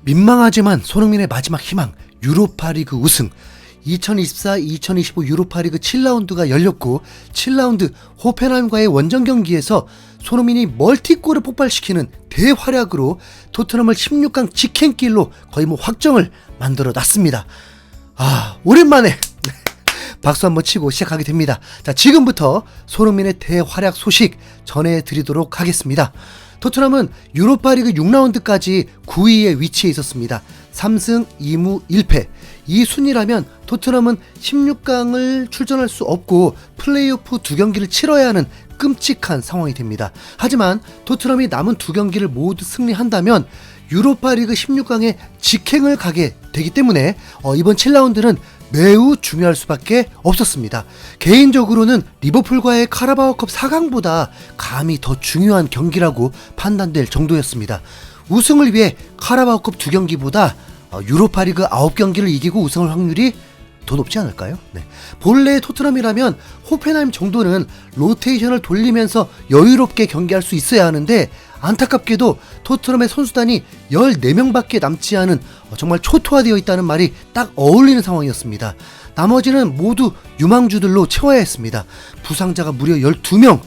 민망하지만 손흥민의 마지막 희망 유로파리그 우승. 2024-2025 유로파리그 7라운드가 열렸고 7라운드 호펜하임과의 원정 경기에서 손흥민이 멀티골을 폭발시키는 대활약으로 토트넘을 16강 직행길로 거의 확정을 만들어 놨습니다. 오랜만에 박수 한번 치고 시작하게 됩니다. 자, 지금부터 손흥민의 대활약 소식 전해드리도록 하겠습니다. 토트넘은 유로파리그 6라운드까지 9위에 위치해 있었습니다. 3승 2무 1패. 이 순위라면 토트넘은 16강을 출전할 수 없고 플레이오프 2경기를 치러야 하는 끔찍한 상황이 됩니다. 하지만 토트넘이 남은 2경기를 모두 승리한다면 유로파리그 16강에 직행을 가게 되기 때문에 이번 7라운드는 매우 중요할 수밖에 없었습니다. 개인적으로는 리버풀과의 카라바오컵 4강보다 감히 더 중요한 경기라고 판단될 정도였습니다. 우승을 위해 카라바오컵 2경기보다 유로파리그 9경기를 이기고 우승할 확률이 더 높지 않을까요? 네. 본래 토트넘이라면 호펜하임 정도는 로테이션을 돌리면서 여유롭게 경기할 수 있어야 하는데 안타깝게도 토트넘의 선수단이 14명밖에 남지 않은 정말 초토화되어 있다는 말이 딱 어울리는 상황이었습니다. 나머지는 모두 유망주들로 채워야 했습니다. 부상자가 무려 12명.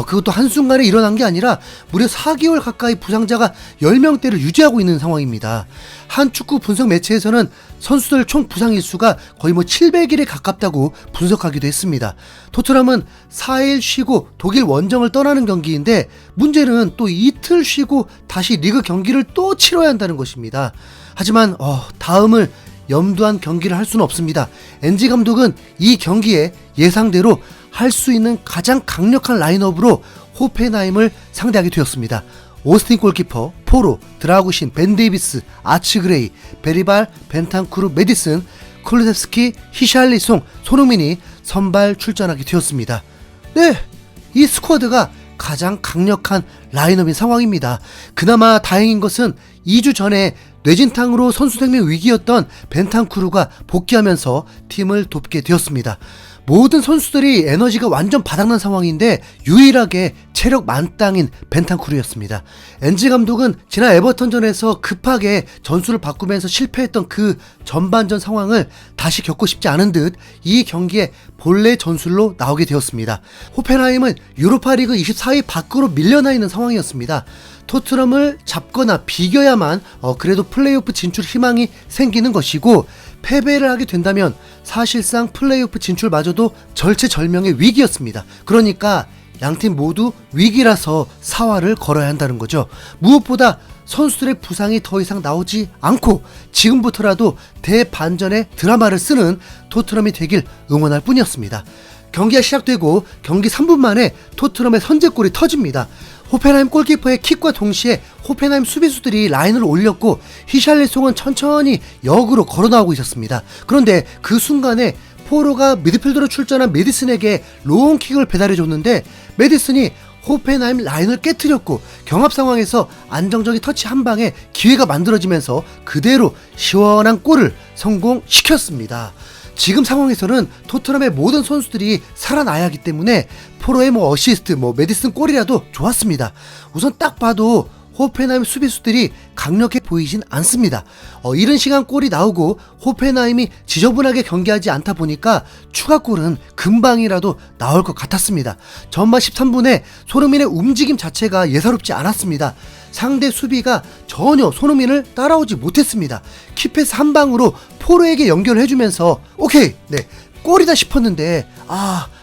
그것도 한순간에 일어난 게 아니라 무려 4개월 가까이 부상자가 10명대를 유지하고 있는 상황입니다. 한 축구 분석 매체에서는 선수들 총 부상 일수가 거의 700일에 가깝다고 분석하기도 했습니다. 토트넘은 4일 쉬고 독일 원정을 떠나는 경기인데 문제는 또 이틀 쉬고 다시 리그 경기를 또 치러야 한다는 것입니다. 하지만 다음을 염두한 경기를 할 수는 없습니다. 엔지 감독은 이 경기에 예상대로 할 수 있는 가장 강력한 라인업으로 호펜하임을 상대하게 되었습니다. 오스틴 골키퍼, 포로, 드라구신, 벤 데이비스, 아츠 그레이, 베리발, 벤탄쿠르, 메디슨, 쿨루셉스키, 히샬리송, 손흥민이 선발 출전하게 되었습니다. 네, 이 스쿼드가 가장 강력한 라인업인 상황입니다. 그나마 다행인 것은 2주 전에 뇌진탕으로 선수 생명 위기였던 벤탄쿠르가 복귀하면서 팀을 돕게 되었습니다. 모든 선수들이 에너지가 완전 바닥난 상황인데 유일하게 체력 만땅인 벤탄쿠르였습니다. 엔지 감독은 지난 에버턴전에서 급하게 전술을 바꾸면서 실패했던 그 전반전 상황을 다시 겪고 싶지 않은 듯 이 경기에 본래 전술로 나오게 되었습니다. 호펜하임은 유로파리그 24위 밖으로 밀려나 있는 상황이었습니다. 토트넘을 잡거나 비겨야만 그래도 플레이오프 진출 희망이 생기는 것이고 패배를 하게 된다면 사실상 플레이오프 진출마저도 절체절명의 위기였습니다. 그러니까 양팀 모두 위기라서 사활을 걸어야 한다는 거죠. 무엇보다 선수들의 부상이 더 이상 나오지 않고 지금부터라도 대반전의 드라마를 쓰는 토트넘이 되길 응원할 뿐이었습니다. 경기가 시작되고 경기 3분 만에 토트넘의 선제골이 터집니다. 호펜하임 골키퍼의 킥과 동시에 호펜하임 수비수들이 라인을 올렸고 히샬리송은 천천히 역으로 걸어나오고 있었습니다. 그런데 그 순간에 포로가 미드필더로 출전한 메디슨에게 롱킥을 배달해줬는데 메디슨이 호펜하임 라인을 깨트렸고 경합 상황에서 안정적인 터치 한 방에 기회가 만들어지면서 그대로 시원한 골을 성공시켰습니다. 지금 상황에서는 토트넘의 모든 선수들이 살아나야 하기 때문에 포로의 어시스트, 메디슨 골이라도 좋았습니다. 우선 딱 봐도 호펜하임 수비수들이 강력해 보이진 않습니다. 이른 시간 골이 나오고 호펜하임이 지저분하게 경기하지 않다 보니까 추가골은 금방이라도 나올 것 같았습니다. 전반 13분에 손흥민의 움직임 자체가 예사롭지 않았습니다. 상대 수비가 전혀 손흥민을 따라오지 못했습니다. 키패스 한 방으로 포로에게 연결을 해주면서 오케이, 네, 골이다 싶었는데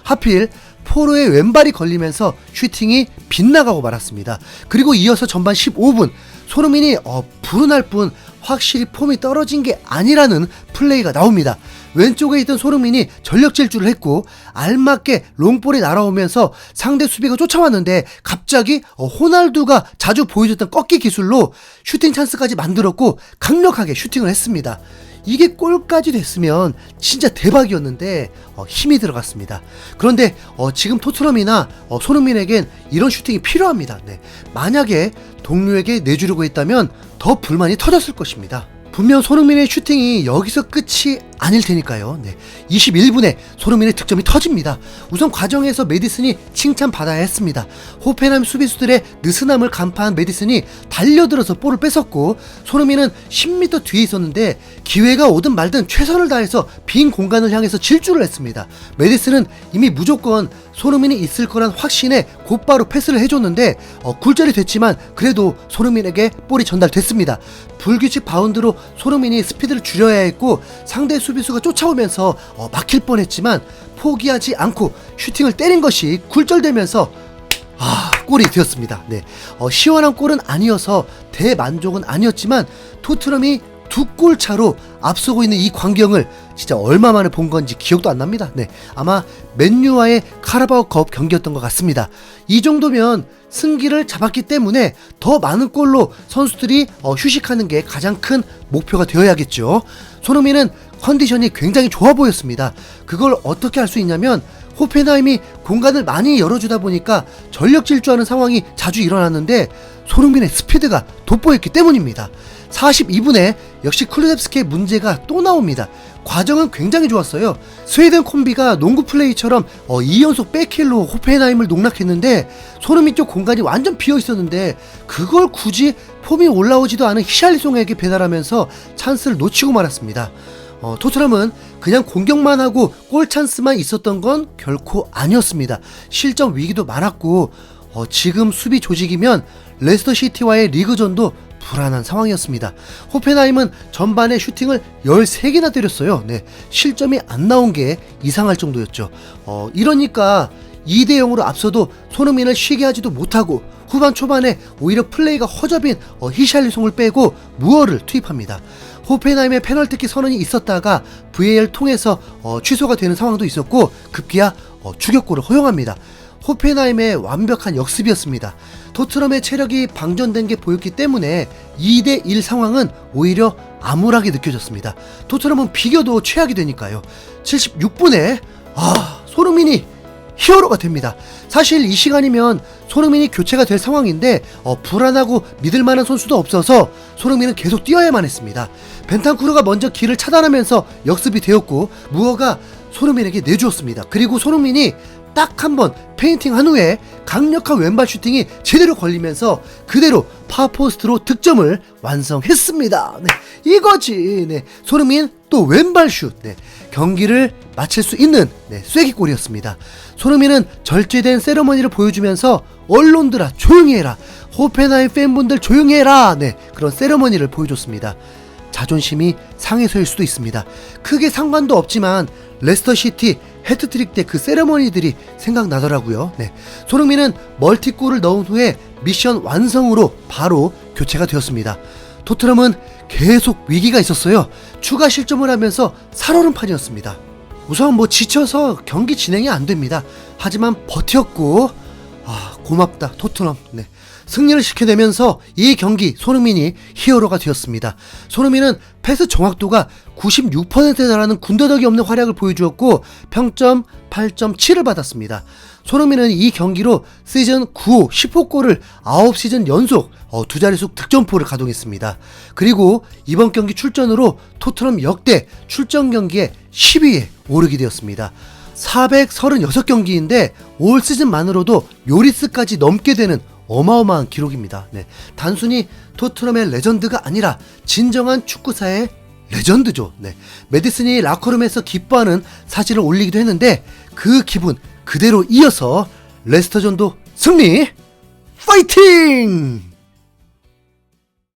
하필 포로의 왼발이 걸리면서 슈팅이 빗나가고 말았습니다. 그리고 이어서 전반 15분 손흥민이 불운할 뿐 확실히 폼이 떨어진 게 아니라는 플레이가 나옵니다. 왼쪽에 있던 손흥민이 전력 질주를 했고 알맞게 롱볼이 날아오면서 상대 수비가 쫓아왔는데 갑자기 호날두가 자주 보여줬던 꺾기 기술로 슈팅 찬스까지 만들었고 강력하게 슈팅을 했습니다. 이게 골까지 됐으면 진짜 대박이었는데 힘이 들어갔습니다. 그런데 지금 토트넘이나 손흥민에겐 이런 슈팅이 필요합니다. 네. 만약에 동료에게 내주려고 했다면 더 불만이 터졌을 것입니다. 분명 손흥민의 슈팅이 여기서 끝이 아닐 테니까요. 네. 21분에 손흥민의 득점이 터집니다. 우선 과정에서 메디슨이 칭찬받아야 했습니다. 호펜하임 수비수들의 느슨함을 간파한 메디슨이 달려들어서 볼을 뺏었고, 손흥민은 10m 뒤에 있었는데 기회가 오든 말든 최선을 다해서 빈 공간을 향해서 질주를 했습니다. 메디슨은 이미 무조건 손흥민이 있을 거란 확신에 곧바로 패스를 해줬는데 굴절이 됐지만 그래도 손흥민에게 볼이 전달됐습니다. 불규칙 바운드로 손흥민이 스피드를 줄여야 했고 상대 수비수가 쫓아오면서 막힐 뻔했지만 포기하지 않고 슈팅을 때린 것이 굴절되면서 골이 되었습니다. 네. 시원한 골은 아니어서 대만족은 아니었지만 토트넘이 2골 차로 앞서고 있는 이 광경을 진짜 얼마 만에 본 건지 기억도 안 납니다. 네, 아마 맨유와의 카라바오컵 경기였던 것 같습니다. 이 정도면 승기를 잡았기 때문에 더 많은 골로 선수들이 휴식하는 게 가장 큰 목표가 되어야겠죠. 손흥민은 컨디션이 굉장히 좋아 보였습니다. 그걸 어떻게 할 수 있냐면 호펜하임이 공간을 많이 열어주다 보니까 전력 질주하는 상황이 자주 일어났는데 손흥민의 스피드가 돋보였기 때문입니다. 42분에 역시 쿨루셉스키의 문제가 또 나옵니다. 과정은 굉장히 좋았어요. 스웨덴 콤비가 농구 플레이처럼 2연속 백힐로 호펜하임을 농락했는데 손흥민 쪽 공간이 완전 비어있었는데 그걸 굳이 폼이 올라오지도 않은 히샬리송에게 배달하면서 찬스를 놓치고 말았습니다. 토트넘은 그냥 공격만 하고 골 찬스만 있었던 건 결코 아니었습니다. 실점 위기도 많았고 지금 수비 조직이면 레스터 시티와의 리그전도 불안한 상황이었습니다. 호펜하임은 전반에 슈팅을 13개나 때렸어요. 네, 실점이 안 나온 게 이상할 정도였죠. 이러니까 2대0으로 앞서도 손흥민을 쉬게 하지도 못하고 후반 초반에 오히려 플레이가 허접인 히샬리송을 빼고 무어를 투입합니다. 호펜하임의 페널티킥 선언이 있었다가 VAR 통해서 취소가 되는 상황도 있었고 급기야 추격골을 허용합니다. 호펜하임의 완벽한 역습이었습니다. 토트넘의 체력이 방전된 게 보였기 때문에 2대1 상황은 오히려 암울하게 느껴졌습니다. 토트넘은 비겨도 최악이 되니까요. 76분에 손흥민이 히어로가 됩니다. 사실 이 시간이면 손흥민이 교체가 될 상황인데 불안하고 믿을만한 선수도 없어서 손흥민은 계속 뛰어야만 했습니다. 벤탄쿠르가 먼저 길을 차단하면서 역습이 되었고 무어가 손흥민에게 내주었습니다. 그리고 손흥민이 딱 한 번 페인팅 한 후에 강력한 왼발 슈팅이 제대로 걸리면서 그대로 파포스트로 득점을 완성했습니다. 네, 이거지. 네, 손흥민 또 왼발 슛. 네, 경기를 마칠 수 있는 쐐기골이었습니다. 손흥민은 절제된 세레머니를 보여주면서 언론들아 조용히 해라, 호펜하임 팬분들 조용히 해라, 그런 세레머니를 보여줬습니다. 자존심이 상해서일 수도 있습니다. 크게 상관도 없지만 레스터시티 해트트릭 때 그 세레머니들이 생각나더라고요. 손흥민은 멀티골을 넣은 후에 미션 완성으로 바로 교체가 되었습니다. 토트넘은 계속 위기가 있었어요. 추가 실점을 하면서 살얼음판이었습니다. 우선 지쳐서 경기 진행이 안 됩니다. 하지만 버텼고 고맙다 토트넘. 승리를 시켜내면서 이 경기 손흥민이 히어로가 되었습니다. 손흥민은 패스 정확도가 96%에 달하는 군더더기 없는 활약을 보여주었고 평점 8.7을 받았습니다. 손흥민은 이 경기로 시즌 9호 10호 골을 9시즌 연속 두 자릿수 득점포를 가동했습니다. 그리고 이번 경기 출전으로 토트넘 역대 출전 경기에 10위에 오르게 되었습니다. 436경기인데 올 시즌만으로도 요리스까지 넘게 되는 어마어마한 기록입니다. 단순히 토트넘의 레전드가 아니라 진정한 축구사의 레전드죠. 메디슨이 라커룸에서 기뻐하는 사진을 올리기도 했는데 그 기분 그대로 이어서 레스터전도 승리! 파이팅!